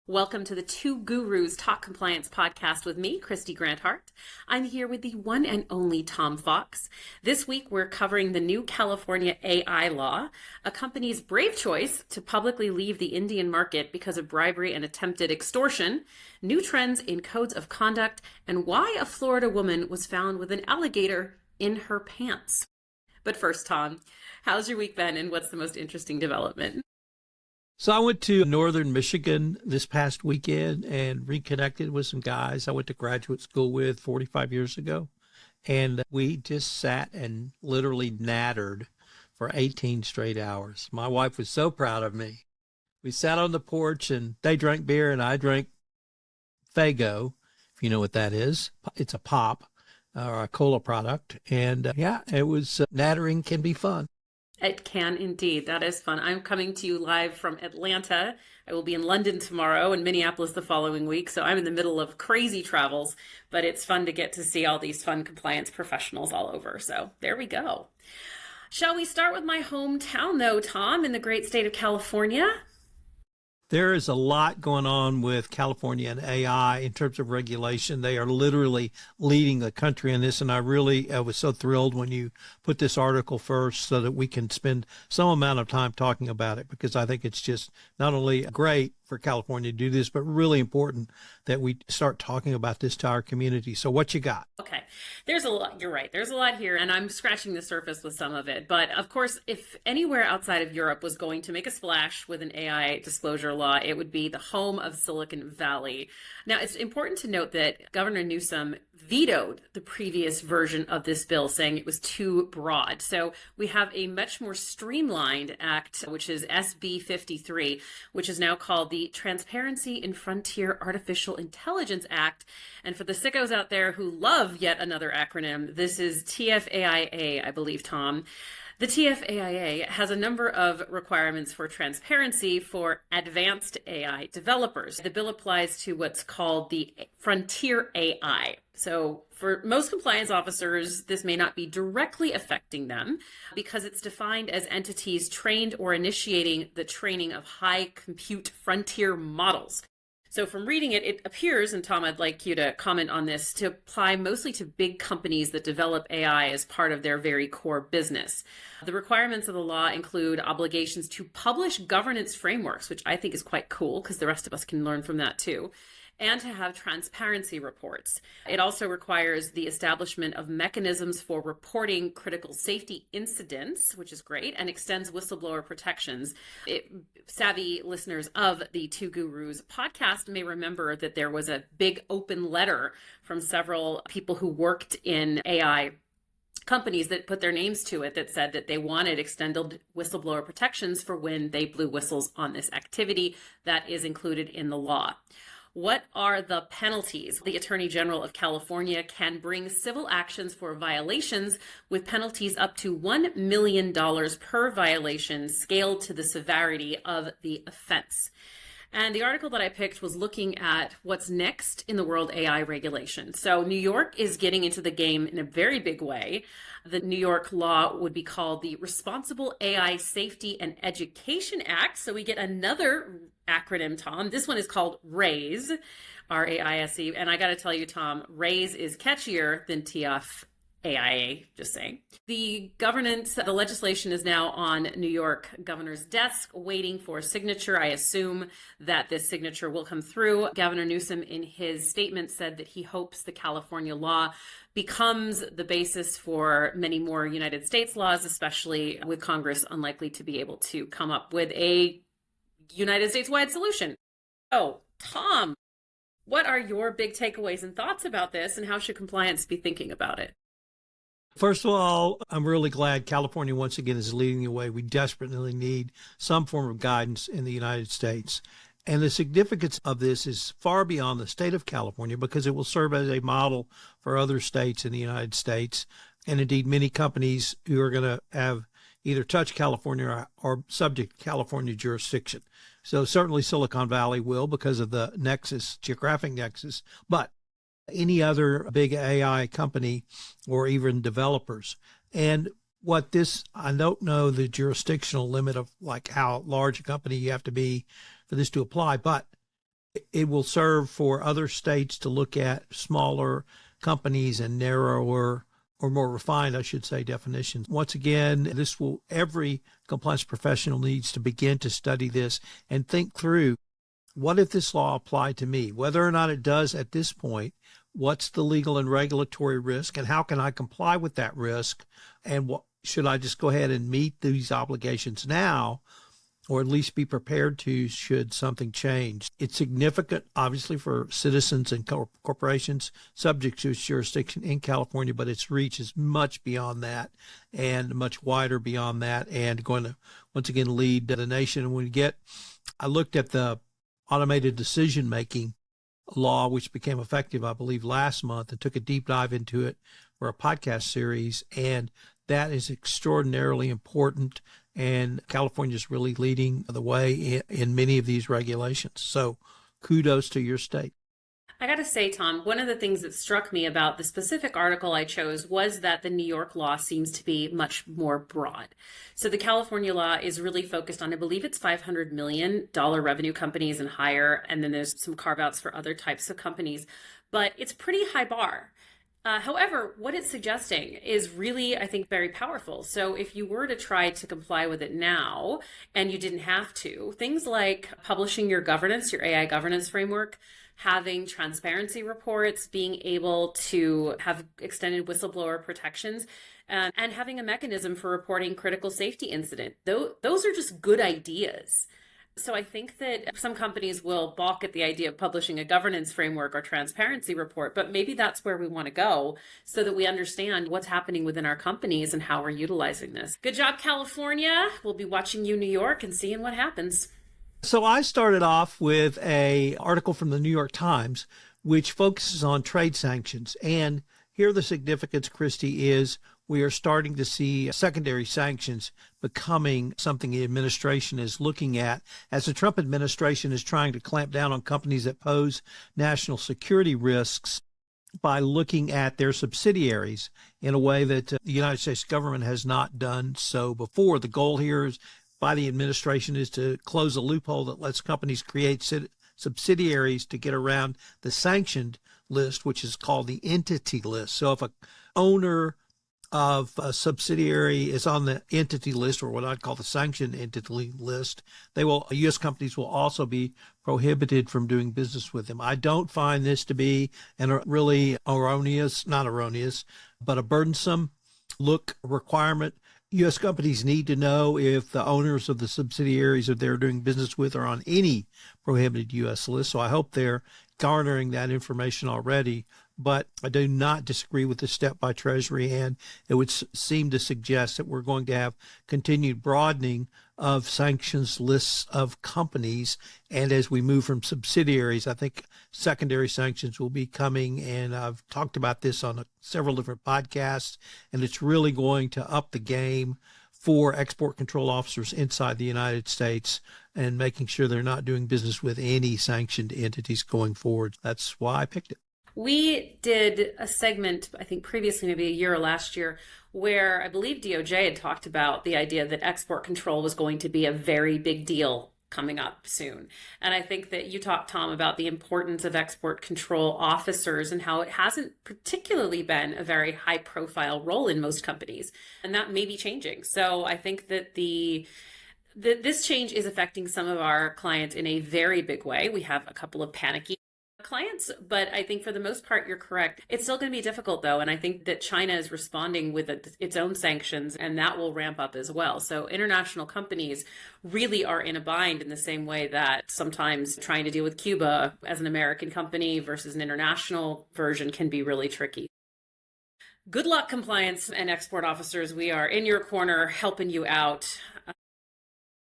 Welcome to the Two Gurus Talk Compliance podcast with me, Kristy Grant-Hart. I'm here with the one and only Tom Fox. This week, we're covering the new California AI law, a company's brave choice to publicly leave the Indian market because of bribery and attempted extortion, new trends in codes of conduct, and why a Florida woman was found with an alligator in her pants. But first, Tom, how's your week been and what's the most interesting development? So I went to northern Michigan this past weekend and reconnected with some guys I went to graduate school with 45 years ago. And we just sat and literally nattered for 18 straight hours. My wife was so proud of me. We sat on the porch and they drank beer and I drank Fago, if you know what that is. It's a pop or a cola product. And it was nattering can be fun. It can indeed. That is fun. I'm coming to you live from Atlanta. I will be in London tomorrow and Minneapolis the following week. So I'm in the middle of crazy travels, but it's fun to get to see all these fun compliance professionals all over. So there we go. Shall we start with my hometown though, Tom, in the great state of California? There is a lot going on with California and AI in terms of regulation. They are literally leading the country in this. And I was so thrilled when you put this article first so that we can spend some amount of time talking about it, because I think it's just not only great for California to do this, but really important that we start talking about this to our community. So what you got? Okay. There's a lot. You're right. There's a lot here, and I'm scratching the surface with some of it. But of course, if anywhere outside of Europe was going to make a splash with an AI disclosure law, it would be the home of Silicon Valley. Now, it's important to note that Governor Newsom vetoed the previous version of this bill, saying it was too broad. So we have a much more streamlined act, which is SB 53, which is now called the Transparency in Frontier Artificial Intelligence Act. And for the sickos out there who love yet another acronym, this is TFAIA, I believe, Tom. The TFAIA has a number of requirements for transparency for advanced AI developers. The bill applies to what's called the frontier AI. So for most compliance officers, this may not be directly affecting them because it's defined as entities trained or initiating the training of high compute frontier models. So from reading it, it appears, and Tom, I'd like you to comment on this, to apply mostly to big companies that develop AI as part of their very core business. The requirements of the law include obligations to publish governance frameworks, which I think is quite cool because the rest of us can learn from that too, and to have transparency reports. It also requires the establishment of mechanisms for reporting critical safety incidents, which is great, and extends whistleblower protections. Savvy listeners of the Two Gurus podcast may remember that there was a big open letter from several people who worked in AI companies that put their names to it that said that they wanted extended whistleblower protections for when they blew whistles on this activity. That is included in the law. What are the penalties? The Attorney General of California can bring civil actions for violations with penalties up to $1 million per violation, scaled to the severity of the offense. And the article that I picked was looking at what's next in the world AI regulation. So New York is getting into the game in a very big way. The New York law would be called the Responsible AI Safety and Education Act. So we get another acronym, Tom. This one is called RAISE, R-A-I-S-E. And I got to tell you, Tom, RAISE is catchier than TF AIA, just saying. The legislation is now on New York governor's desk waiting for a signature. I assume that this signature will come through. Governor Newsom in his statement said that he hopes the California law becomes the basis for many more United States laws, especially with Congress unlikely to be able to come up with a United States-wide solution. Oh, Tom, what are your big takeaways and thoughts about this, and how should compliance be thinking about it? First of all, I'm really glad California once again is leading the way. We desperately need some form of guidance in the United States. And the significance of this is far beyond the state of California, because it will serve as a model for other states in the United States. And indeed, many companies who are going to have either touch California or subject to California jurisdiction. So certainly Silicon Valley will, because of the nexus, geographic nexus, but any other big AI company or even developers. And I don't know the jurisdictional limit of like how large a company you have to be for this to apply, but It will serve for other states to look at smaller companies and narrower or more refined, I should say, definitions. Once again, every compliance professional needs to begin to study this and think through, what if this law applied to me? Whether or not it does at this point, what's the legal and regulatory risk, and how can I comply with that risk? And should I just go ahead and meet these obligations now, or at least be prepared to should something change? It's significant, obviously, for citizens and corporations subject to its jurisdiction in California, but its reach is much beyond that and much wider beyond that, and going to, once again, lead the nation. And I looked at the automated decision-making law, which became effective, I believe, last month, and took a deep dive into it for a podcast series, and that is extraordinarily important. And California is really leading the way in many of these regulations. So kudos to your state. I got to say, Tom, one of the things that struck me about the specific article I chose was that the New York law seems to be much more broad. So the California law is really focused on, I believe it's $500 million revenue companies and higher, and then there's some carve-outs for other types of companies, but it's pretty high bar. However, what it's suggesting is really, I think, very powerful. So if you were to try to comply with it now and you didn't have to, things like publishing your governance, your AI governance framework, having transparency reports, being able to have extended whistleblower protections, and having a mechanism for reporting critical safety incident. Those are just good ideas. So I think that some companies will balk at the idea of publishing a governance framework or transparency report, but maybe that's where we want to go so that we understand what's happening within our companies and how we're utilizing this. Good job, California. We'll be watching you, New York, and seeing what happens. So I started off with an article from the New York Times, which focuses on trade sanctions. And here the significance, Kristy, is we are starting to see secondary sanctions becoming something the administration is looking at, as the Trump administration is trying to clamp down on companies that pose national security risks by looking at their subsidiaries in a way that the United States government has not done so before. The goal here is, by the administration, is to close a loophole that lets companies create subsidiaries to get around the sanctioned list, which is called the entity list. So if a owner of a subsidiary is on the entity list, or what I'd call the sanctioned entity list, U.S. companies will also be prohibited from doing business with them. I don't find this to be really not erroneous, but a burdensome requirement. U.S. companies need to know if the owners of the subsidiaries that they're doing business with are on any prohibited U.S. list. So I hope they're garnering that information already. But I do not disagree with the step by Treasury, and it would seem to suggest that we're going to have continued broadening of sanctions lists of companies. And as we move from subsidiaries, I think secondary sanctions will be coming. And I've talked about this on several different podcasts, and it's really going to up the game for export control officers inside the United States and making sure they're not doing business with any sanctioned entities going forward. That's why I picked it. We did a segment, I think previously, maybe a year or last year, where I believe DOJ had talked about the idea that export control was going to be a very big deal coming up soon. And I think that you talked, Tom, about the importance of export control officers and how it hasn't particularly been a very high profile role in most companies. And that may be changing. So I think that this change is affecting some of our clients in a very big way. We have a couple of panicky clients, but I think for the most part, you're correct. It's still going to be difficult, though, and I think that China is responding with its own sanctions, and that will ramp up as well. So international companies really are in a bind in the same way that sometimes trying to deal with Cuba as an American company versus an international version can be really tricky. Good luck, compliance and export officers. We are in your corner helping you out.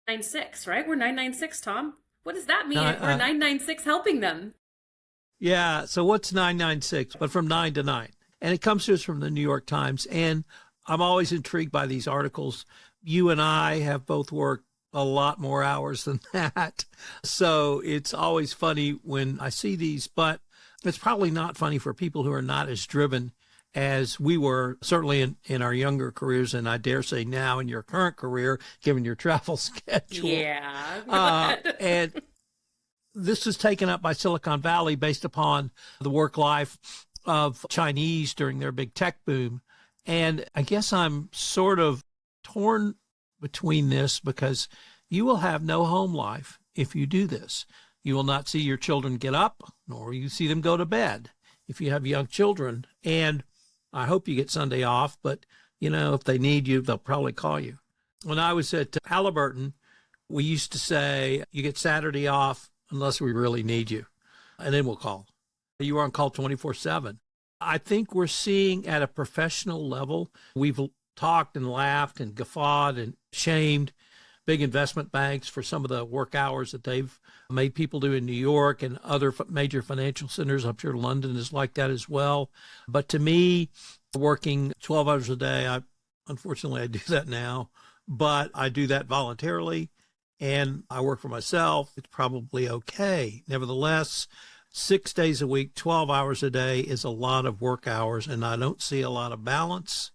996, right? We're 996, Tom. What does that mean if we're 996 helping them? Yeah, so what's 996? But from 9 to 9. And it comes to us from the New York Times. And I'm always intrigued by these articles. You and I have both worked a lot more hours than that. So it's always funny when I see these, but it's probably not funny for people who are not as driven as we were, certainly in our younger careers, and I dare say now in your current career, given your travel schedule. Yeah. And this is taken up by Silicon Valley based upon the work life of Chinese during their big tech boom. And I guess I'm sort of torn between this because you will have no home life if you do this. You will not see your children get up, nor will you see them go to bed if you have young children. And I hope you get Sunday off, but, if they need you, they'll probably call you. When I was at Halliburton, we used to say, you get Saturday off unless we really need you, and then we'll call. You are on call 24/7. I think we're seeing at a professional level, we've talked and laughed and guffawed and shamed big investment banks for some of the work hours that they've made people do in New York and other major financial centers. I'm sure London is like that as well. But to me, working 12 hours a day, unfortunately, I do that now, but I do that voluntarily and I work for myself. It's probably okay. Nevertheless, 6 days a week, 12 hours a day is a lot of work hours, and I don't see a lot of balance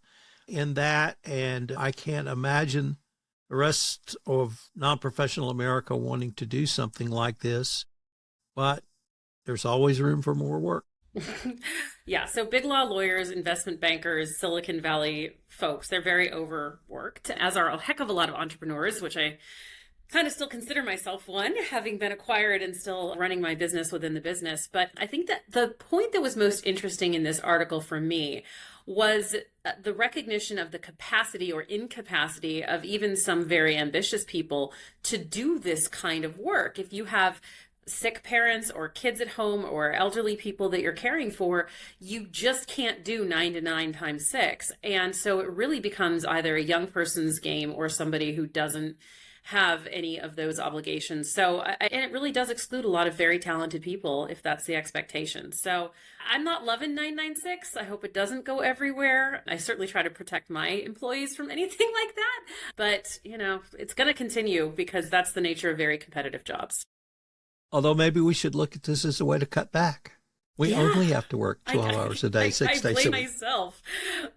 in that. And I can't imagine the rest of non-professional America wanting to do something like this, but there's always room for more work. Yeah, so big law lawyers, investment bankers, Silicon Valley folks, they're very overworked, as are a heck of a lot of entrepreneurs, which I kind of still consider myself one, having been acquired and still running my business within the business. But I think that the point that was most interesting in this article for me was the recognition of the capacity or incapacity of even some very ambitious people to do this kind of work. If you have sick parents or kids at home or elderly people that you're caring for, you just can't do 9 to 9 times 6. And so it really becomes either a young person's game or somebody who doesn't have any of those obligations. So, and it really does exclude a lot of very talented people if that's the expectation. So I'm not loving 996. I hope it doesn't go everywhere. I certainly try to protect my employees from anything like that. But, it's going to continue because that's the nature of very competitive jobs. Although maybe we should look at this as a way to cut back. We only have to work 12 hours a day, 6 days a week. I blame myself.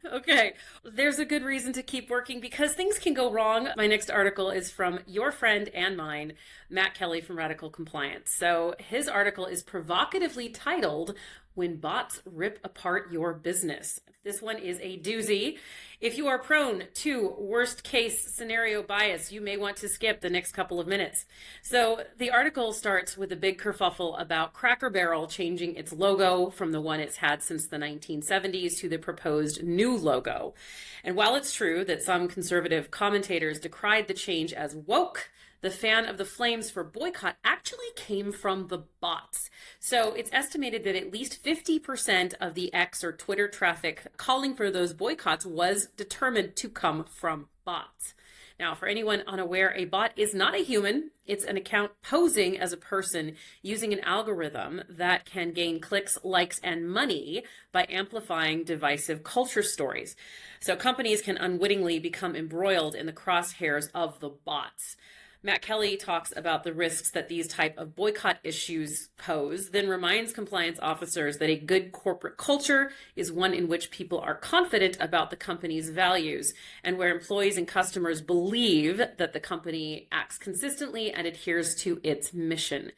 Okay. There's a good reason to keep working because things can go wrong. My next article is from your friend and mine, Matt Kelly from Radical Compliance. So his article is provocatively titled, "When Bots Rip Apart Your Business." This one is a doozy. If you are prone to worst case scenario bias, you may want to skip the next couple of minutes. So the article starts with a big kerfuffle about Cracker Barrel changing its logo from the one it's had since the 1970s to the proposed new logo. And while it's true that some conservative commentators decried the change as woke, the fan of the flames for boycott actually came from the bots. So it's estimated that at least 50% of the X or Twitter traffic calling for those boycotts was determined to come from bots. Now, for anyone unaware, a bot is not a human. It's an account posing as a person using an algorithm that can gain clicks, likes, and money by amplifying divisive culture stories. So companies can unwittingly become embroiled in the crosshairs of the bots. Matt Kelly talks about the risks that these type of boycott issues pose, then reminds compliance officers that a good corporate culture is one in which people are confident about the company's values and where employees and customers believe that the company acts consistently and adheres to its mission.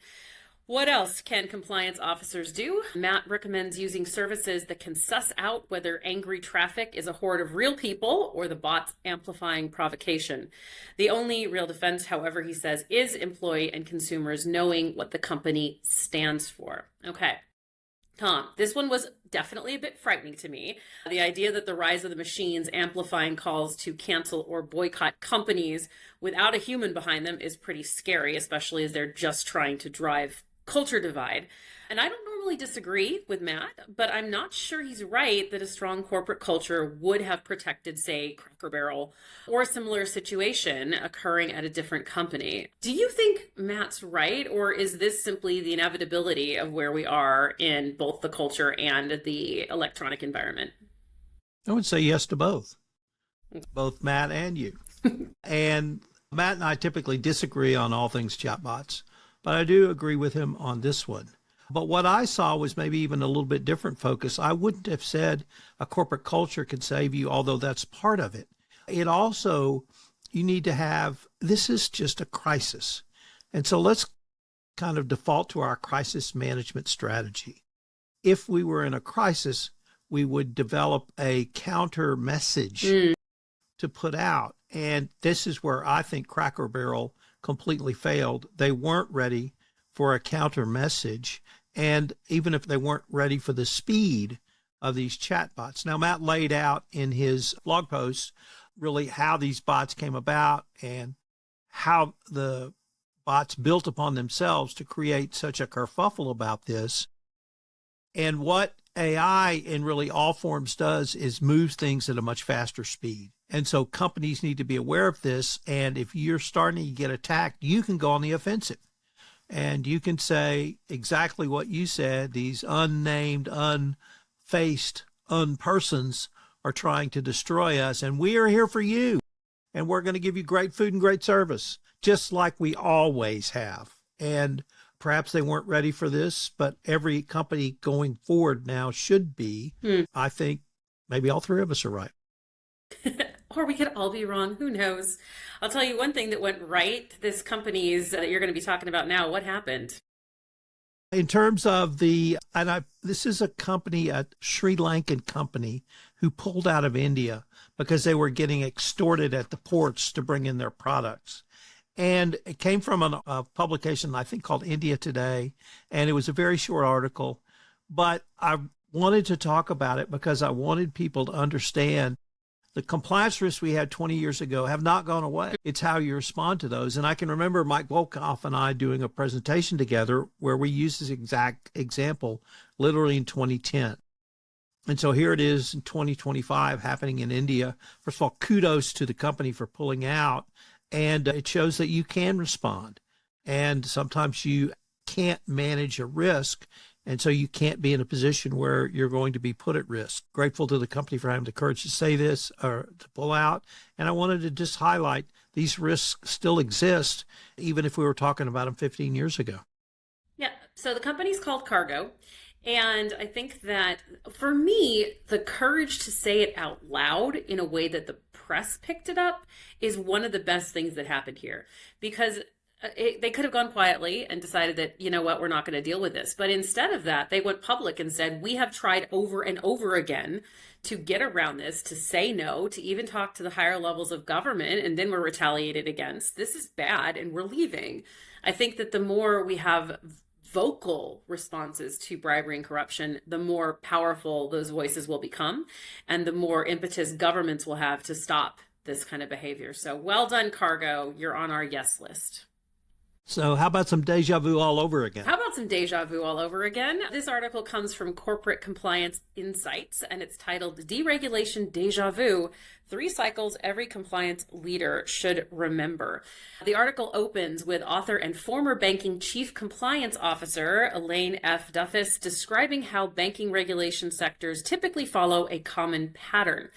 What else can compliance officers do? Matt recommends using services that can suss out whether angry traffic is a horde of real people or the bots amplifying provocation. The only real defense, however, he says, is employee and consumers knowing what the company stands for. Okay. Tom, this one was definitely a bit frightening to me. The idea that the rise of the machines amplifying calls to cancel or boycott companies without a human behind them is pretty scary, especially as they're just trying to drive culture divide. And I don't normally disagree with Matt, but I'm not sure he's right that a strong corporate culture would have protected, say, Cracker Barrel or a similar situation occurring at a different company. Do you think Matt's right, or is this simply the inevitability of where we are in both the culture and the electronic environment? I would say yes to both Matt and you. And Matt and I typically disagree on all things chatbots, but I do agree with him on this one. But what I saw was maybe even a little bit different focus. I wouldn't have said a corporate culture could save you, although that's part of it. It also, you need to have, this is just a crisis. And so let's kind of default to our crisis management strategy. If we were in a crisis, we would develop a counter message to put out. And this is where I think Cracker Barrel completely failed. They weren't ready for a counter message. And even if they weren't ready for the speed of these chatbots. Now, Matt laid out in his blog post really how these bots came about and how the bots built upon themselves to create such a kerfuffle about this. And what AI in really all forms does is moves things at a much faster speed. And so companies need to be aware of this. And if you're starting to get attacked, you can go on the offensive. And you can say exactly what you said. These unnamed, unfaced, unpersons are trying to destroy us. And we are here for you. And we're going to give you great food and great service, just like we always have. And perhaps they weren't ready for this, but every company going forward now should be. I think maybe all three of us are right. Or we could all be wrong. Who knows? I'll tell you one thing that went right. This companies that you're going to be talking about now, what happened? In terms of this is a company, a Sri Lankan company, who pulled out of India because they were getting extorted at the ports to bring in their products. And it came from a publication, I think, called India Today. And it was a very short article. But I wanted to talk about it because I wanted people to understand the compliance risks we had 20 years ago have not gone away. It's how you respond to those. And I can remember Mike Volkoff and I doing a presentation together where we used this exact example literally in 2010. And so here it is in 2025 happening in India. First of all, kudos to the company for pulling out. And it shows that you can respond. And sometimes you can't manage a risk. And so you can't be in a position where you're going to be put at risk. Grateful to the company for having the courage to say this or to pull out. And I wanted to just highlight these risks still exist, even if we were talking about them 15 years ago. Yeah. So the company's called Cargo. And I think that for me, the courage to say it out loud in a way that the press picked it up is one of the best things that happened here. Because they could have gone quietly and decided that, you know what, we're not going to deal with this. But instead of that, they went public and said, we have tried over and over again to get around this, to say no, to even talk to the higher levels of government, and then we're retaliated against. This is bad, and we're leaving. I think that the more we have vocal responses to bribery and corruption, the more powerful those voices will become, and the more impetus governments will have to stop this kind of behavior. So well done, Cargo. You're on our yes list. So how about some deja vu all over again? How about some deja vu all over again? This article comes from Corporate Compliance Insights, and it's titled Deregulation Deja Vu, 3 Cycles Every Compliance Leader Should Remember. The article opens with author and former banking chief compliance officer Elaine F. Duffus describing how banking regulation sectors typically follow a common pattern.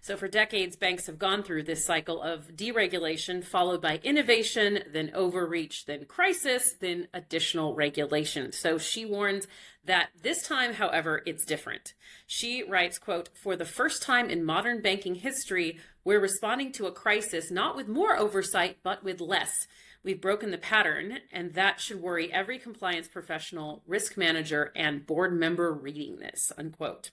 So for decades, banks have gone through this cycle of deregulation, followed by innovation, then overreach, then crisis, then additional regulation. So she warns that this time, however, it's different. She writes, quote, for the first time in modern banking history, we're responding to a crisis not with more oversight, but with less. We've broken the pattern, and that should worry every compliance professional, risk manager, and board member reading this, unquote.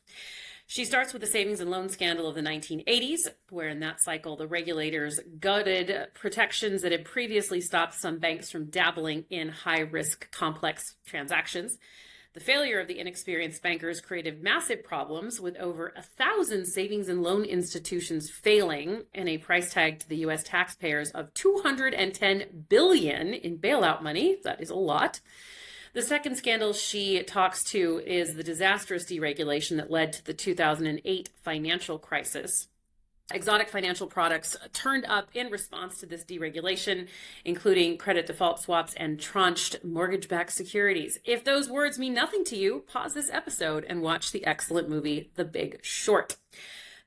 She starts with the savings and loan scandal of the 1980s, where in that cycle, the regulators gutted protections that had previously stopped some banks from dabbling in high-risk, complex transactions. The failure of the inexperienced bankers created massive problems, with over 1,000 savings and loan institutions failing, and a price tag to the U.S. taxpayers of $210 billion in bailout money. That is a lot. The second scandal she talks to is the disastrous deregulation that led to the 2008 financial crisis. Exotic financial products turned up in response to this deregulation, including credit default swaps and tranched mortgage-backed securities. If those words mean nothing to you, pause this episode and watch the excellent movie The Big Short.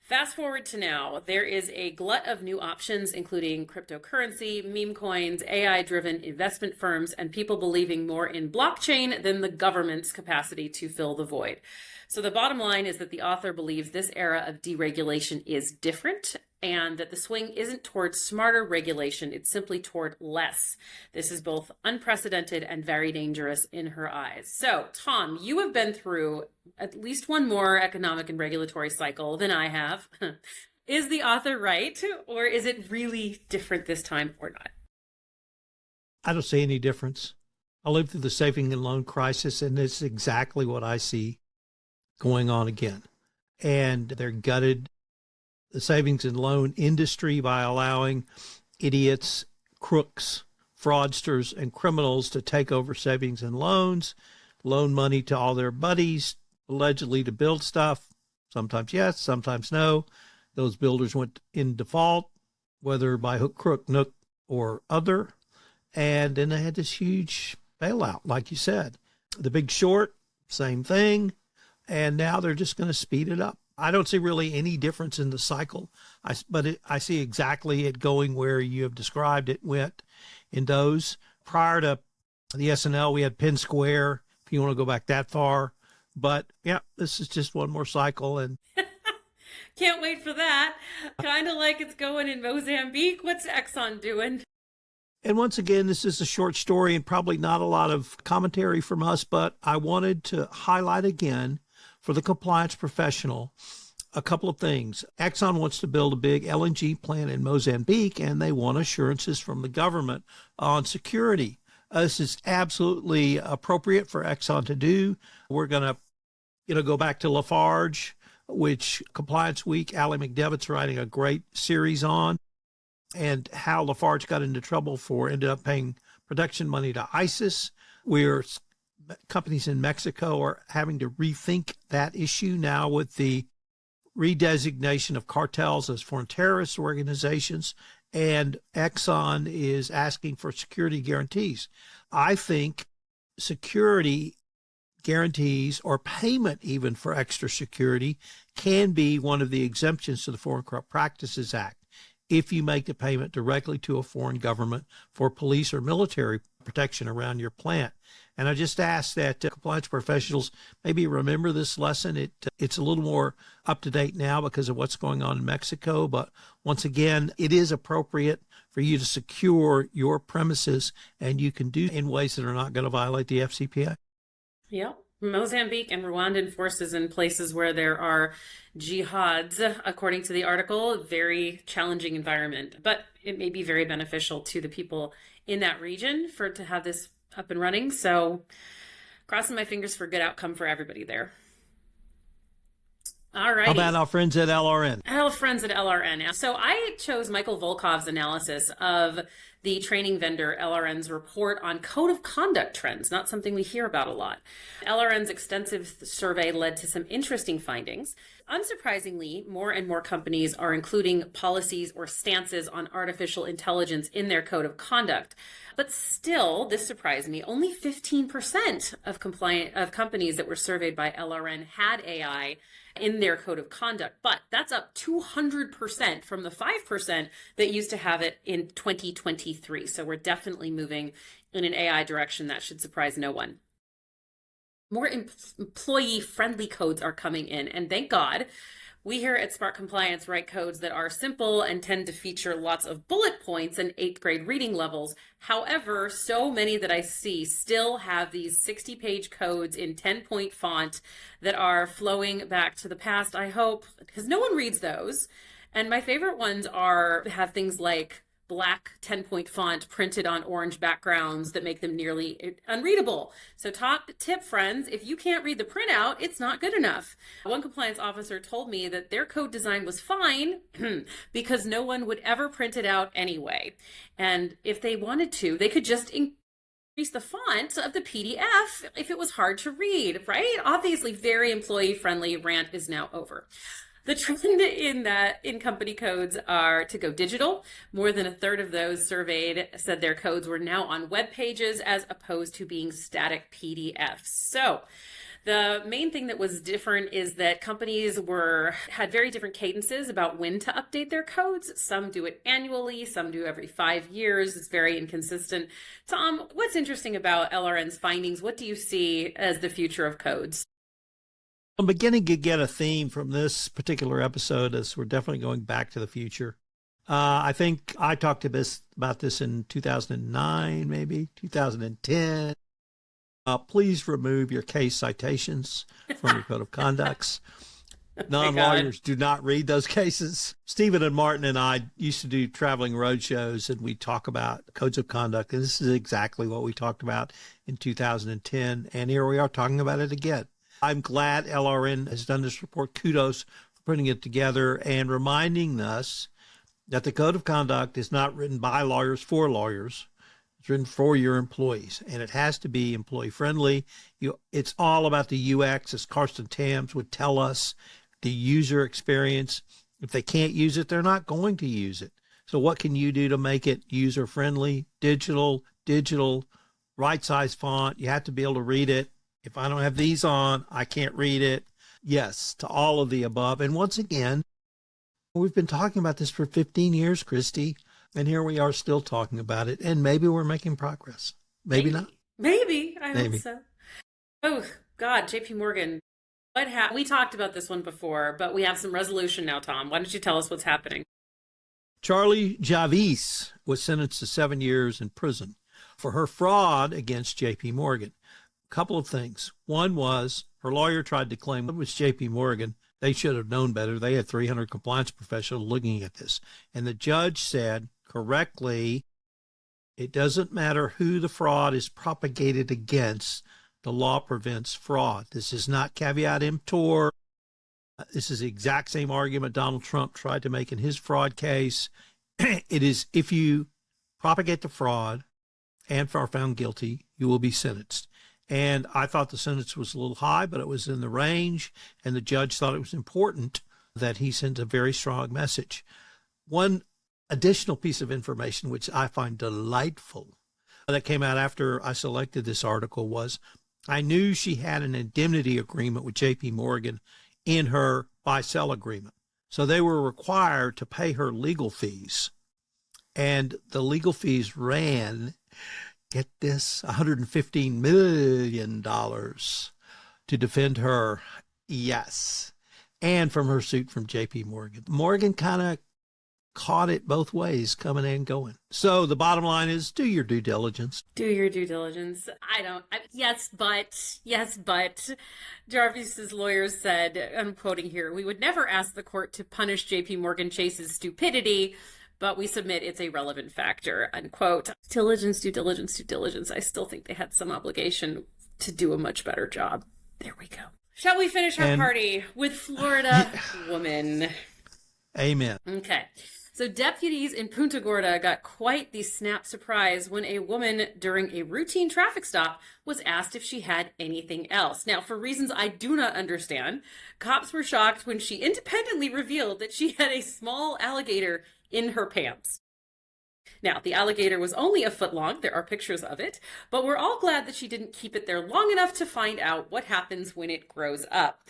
Fast forward to now, there is a glut of new options, including cryptocurrency, meme coins, AI-driven investment firms, and people believing more in blockchain than the government's capacity to fill the void. So the bottom line is that the author believes this era of deregulation is different, and that the swing isn't toward smarter regulation, it's simply toward less. This is both unprecedented and very dangerous in her eyes. So, Tom, you have been through at least one more economic and regulatory cycle than I have. Is the author right, or is it really different this time or not? I don't see any difference. I lived through the saving and loan crisis, and it's exactly what I see going on again. And they're gutted the savings and loan industry by allowing idiots, crooks, fraudsters, and criminals to take over savings and loans, loan money to all their buddies, allegedly to build stuff. Sometimes yes, sometimes no. Those builders went in default, whether by hook, crook, nook, or other. And then they had this huge bailout, like you said. The Big Short, same thing. And now they're just going to speed it up. I don't see really any difference in the cycle, but I see exactly it going where you have described it went in those. Prior to the SNL, we had Penn Square, if you want to go back that far. But yeah, this is just one more cycle. And can't wait for that. Kind of like it's going in Mozambique. What's Exxon doing? And once again, this is a short story and probably not a lot of commentary from us, but I wanted to highlight again for the compliance professional a couple of things. Exxon wants to build a big LNG plant in Mozambique, and they want assurances from the government on security. This is absolutely appropriate for Exxon to do. We're going to, go back to Lafarge, which Compliance Week, Allie McDevitt's writing a great series on, and how Lafarge got into trouble ended up paying protection money to ISIS. Companies in Mexico are having to rethink that issue now with the redesignation of cartels as foreign terrorist organizations, and Exxon is asking for security guarantees. I think security guarantees or payment even for extra security can be one of the exemptions to the Foreign Corrupt Practices Act if you make the payment directly to a foreign government for police or military protection around your plant. And I just ask that compliance professionals maybe remember this lesson. It's a little more up to date now because of what's going on in Mexico. But once again, it is appropriate for you to secure your premises, and you can do in ways that are not going to violate the FCPA. Yep. Mozambique and Rwandan forces in places where there are jihads, according to the article, very challenging environment, but it may be very beneficial to the people in that region to have this up and running. So crossing my fingers for a good outcome for everybody there. All right. How about our friends at LRN? Our friends at LRN. So I chose Michael Volkov's analysis of the training vendor LRN's report on code of conduct trends, not something we hear about a lot. LRN's extensive survey led to some interesting findings. Unsurprisingly, more and more companies are including policies or stances on artificial intelligence in their code of conduct. But still, this surprised me, only 15% of companies that were surveyed by LRN had AI in their code of conduct. But that's up 200% from the 5% that used to have it in 2023. So we're definitely moving in an AI direction that should surprise no one. More employee-friendly codes are coming in, and thank God. We here at Spark Compliance write codes that are simple and tend to feature lots of bullet points and 8th grade reading levels. However, so many that I see still have these 60-page codes in 10-point font that are flowing back to the past, I hope, because no one reads those. And my favorite ones have things like black 10-point font printed on orange backgrounds that make them nearly unreadable. So top tip, friends, if you can't read the printout, it's not good enough. One compliance officer told me that their code design was fine because no one would ever print it out anyway. And if they wanted to, they could just increase the font of the PDF if it was hard to read, right? Obviously, very employee-friendly. Rant is now over. The trend in company codes are to go digital. More than a third of those surveyed said their codes were now on web pages as opposed to being static PDFs. So the main thing that was different is that companies had very different cadences about when to update their codes. Some do it annually, some do every 5 years. It's very inconsistent. Tom, what's interesting about LRN's findings? What do you see as the future of codes? I'm beginning to get a theme from this particular episode as we're definitely going back to the future. I think I talked about this in 2009, maybe 2010. Please remove your case citations from your code of conducts. Non-lawyers do not read those cases. Stephen and Martin and I used to do traveling road shows, and we talk about codes of conduct. And this is exactly what we talked about in 2010. And here we are talking about it again. I'm glad LRN has done this report. Kudos for putting it together and reminding us that the code of conduct is not written by lawyers for lawyers. It's written for your employees, and it has to be employee friendly. It's all about the UX, as Karsten Tams would tell us, the user experience. If they can't use it, they're not going to use it. So what can you do to make it user friendly? Digital, right size font. You have to be able to read it. If I don't have these on, I can't read it. Yes, to all of the above. And once again, we've been talking about this for 15 years, Kristy, and here we are still talking about it. And maybe we're making progress. Maybe not. Maybe. I hope so. Oh, God, JP Morgan. We talked about this one before, but we have some resolution now, Tom. Why don't you tell us what's happening? Charlie Javis was sentenced to 7 years in prison for her fraud against JP Morgan. A couple of things. One was her lawyer tried to claim it was JP Morgan. They should have known better. They had 300 compliance professionals looking at this. And the judge said correctly, it doesn't matter who the fraud is propagated against. The law prevents fraud. This is not caveat emptor. This is the exact same argument Donald Trump tried to make in his fraud case. It is, if you propagate the fraud and are found guilty, you will be sentenced. And I thought the sentence was a little high, but it was in the range, and the judge thought it was important that he sent a very strong message. One additional piece of information, which I find delightful, that came out after I selected this article was I knew she had an indemnity agreement with JP Morgan in her buy-sell agreement. So they were required to pay her legal fees. And the legal fees ran, get this, $115 million to defend her. Yes. And from her suit from JP Morgan. Morgan kind of caught it both ways, coming and going. So the bottom line is, do your due diligence. Do your due diligence. Yes, but Jarvis's lawyers said, I'm quoting here, we would never ask the court to punish JP Morgan Chase's stupidity, but we submit it's a relevant factor, unquote. Diligence, due diligence, due diligence. I still think they had some obligation to do a much better job. There we go. Shall we finish our party with Florida woman? Amen. Okay. So deputies in Punta Gorda got quite the snap surprise when a woman during a routine traffic stop was asked if she had anything else. Now, for reasons I do not understand, cops were shocked when she independently revealed that she had a small alligator in her pants. Now, the alligator was only a foot long. There are pictures of it, but we're all glad that she didn't keep it there long enough to find out what happens when it grows up.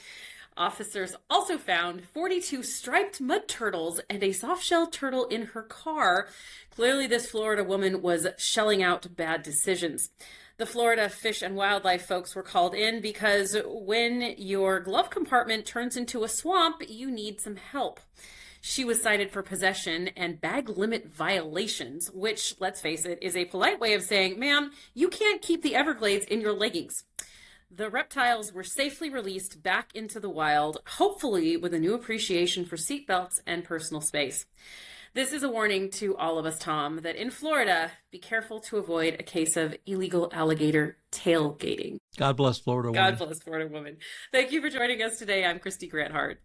Officers also found 42 striped mud turtles and a soft-shell turtle in her car. Clearly, this Florida woman was shelling out bad decisions. The Florida Fish and Wildlife folks were called in because when your glove compartment turns into a swamp, you need some help. She was cited for possession and bag limit violations, which, let's face it, is a polite way of saying, ma'am, you can't keep the Everglades in your leggings. The reptiles were safely released back into the wild, hopefully with a new appreciation for seatbelts and personal space. This is a warning to all of us, Tom, that in Florida, be careful to avoid a case of illegal alligator tailgating. God bless Florida woman. God bless Florida woman. Thank you for joining us today. I'm Kristy Grant-Hart.